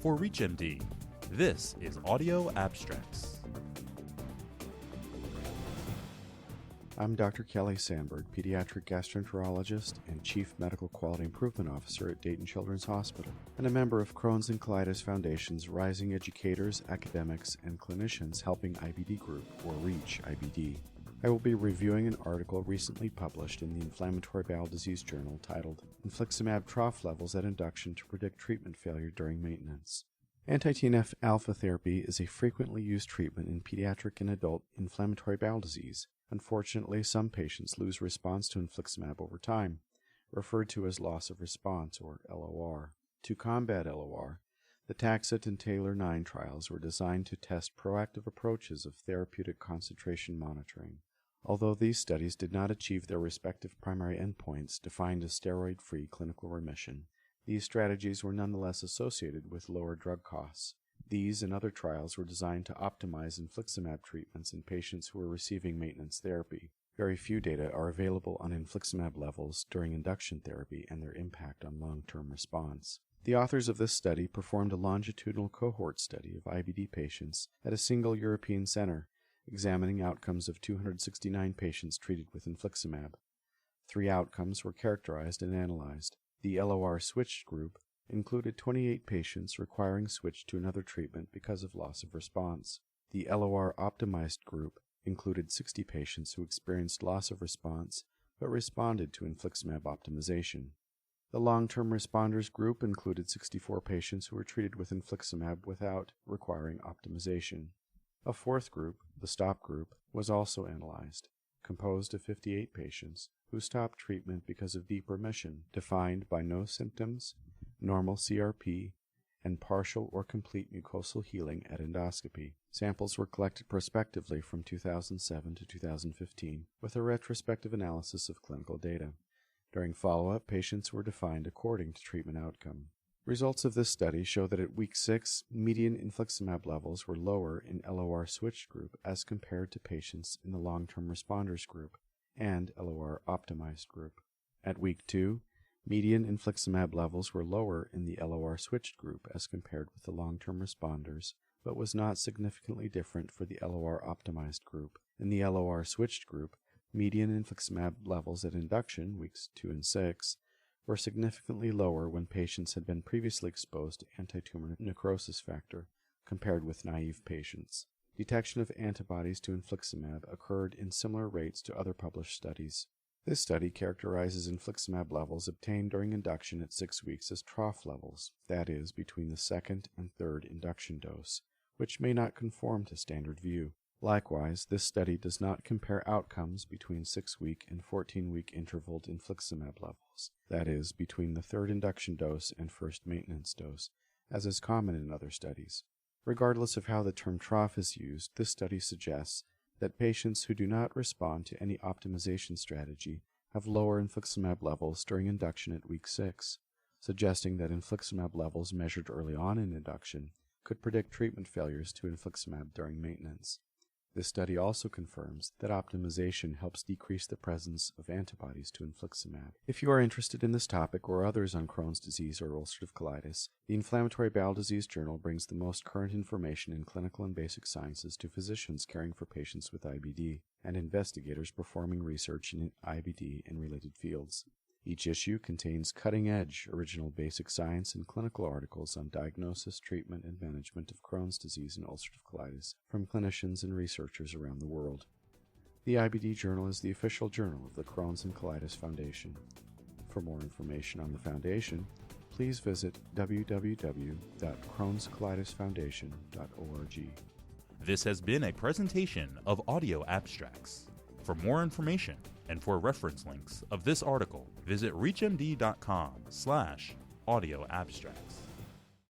For ReachMD, this is Audio Abstracts. I'm Dr. Kelly Sandberg, pediatric gastroenterologist and Chief Medical Quality Improvement Officer at Dayton Children's Hospital, and a member of Crohn's and Colitis Foundation's Rising Educators, Academics, and Clinicians Helping IBD Group, or REACH IBD. I will be reviewing an article recently published in the Inflammatory Bowel Disease Journal titled Infliximab Trough Levels at Induction to Predict Treatment Failure During Maintenance. Anti-TNF alpha therapy is a frequently used treatment in pediatric and adult inflammatory bowel disease. Unfortunately, some patients lose response to infliximab over time, referred to as loss of response, or LOR. To combat LOR, the TAXIT and Taylor 9 trials were designed to test proactive approaches of therapeutic concentration monitoring. Although these studies did not achieve their respective primary endpoints defined as steroid-free clinical remission, these strategies were nonetheless associated with lower drug costs. These and other trials were designed to optimize infliximab treatments in patients who were receiving maintenance therapy. Very few data are available on infliximab levels during induction therapy and their impact on long-term response. The authors of this study performed a longitudinal cohort study of IBD patients at a single European center, examining outcomes of 269 patients treated with infliximab. 3 outcomes were characterized and analyzed. The LOR switched group included 28 patients requiring switch to another treatment because of loss of response. The LOR optimized group included 60 patients who experienced loss of response but responded to infliximab optimization. The long-term responders group included 64 patients who were treated with infliximab without requiring optimization. A 4th group, the stop group, was also analyzed, composed of 58 patients who stopped treatment because of deep remission, defined by no symptoms, normal CRP, and partial or complete mucosal healing at endoscopy. Samples were collected prospectively from 2007 to 2015 with a retrospective analysis of clinical data. During follow-up, patients were defined according to treatment outcome. Results of this study show that at week 6, median infliximab levels were lower in LOR switched group as compared to patients in the long-term responders group and LOR optimized group. At week 2, median infliximab levels were lower in the LOR switched group as compared with the long-term responders, but was not significantly different for the LOR optimized group. In the LOR switched group, median infliximab levels at induction, weeks 2 and 6, were significantly lower when patients had been previously exposed to antitumor necrosis factor compared with naive patients. Detection of antibodies to infliximab occurred in similar rates to other published studies. This study characterizes infliximab levels obtained during induction at 6 weeks as trough levels, that is, between the 2nd and 3rd induction dose, which may not conform to standard view. Likewise, this study does not compare outcomes between 6-week and 14-week intervaled infliximab levels, that is, between the 3rd induction dose and 1st maintenance dose, as is common in other studies. Regardless of how the term trough is used, this study suggests that patients who do not respond to any optimization strategy have lower infliximab levels during induction at week 6, suggesting that infliximab levels measured early on in induction could predict treatment failures to infliximab during maintenance. This study also confirms that optimization helps decrease the presence of antibodies to infliximab. If you are interested in this topic or others on Crohn's disease or ulcerative colitis, the Inflammatory Bowel Disease Journal brings the most current information in clinical and basic sciences to physicians caring for patients with IBD and investigators performing research in IBD and related fields. Each issue contains cutting-edge original basic science and clinical articles on diagnosis, treatment, and management of Crohn's disease and ulcerative colitis from clinicians and researchers around the world. The IBD Journal is the official journal of the Crohn's and Colitis Foundation. For more information on the foundation, please visit www.crohnscolitisfoundation.org. This has been a presentation of Audio Abstracts. For more information and for reference links of this article, visit reachmd.com/audioabstracts.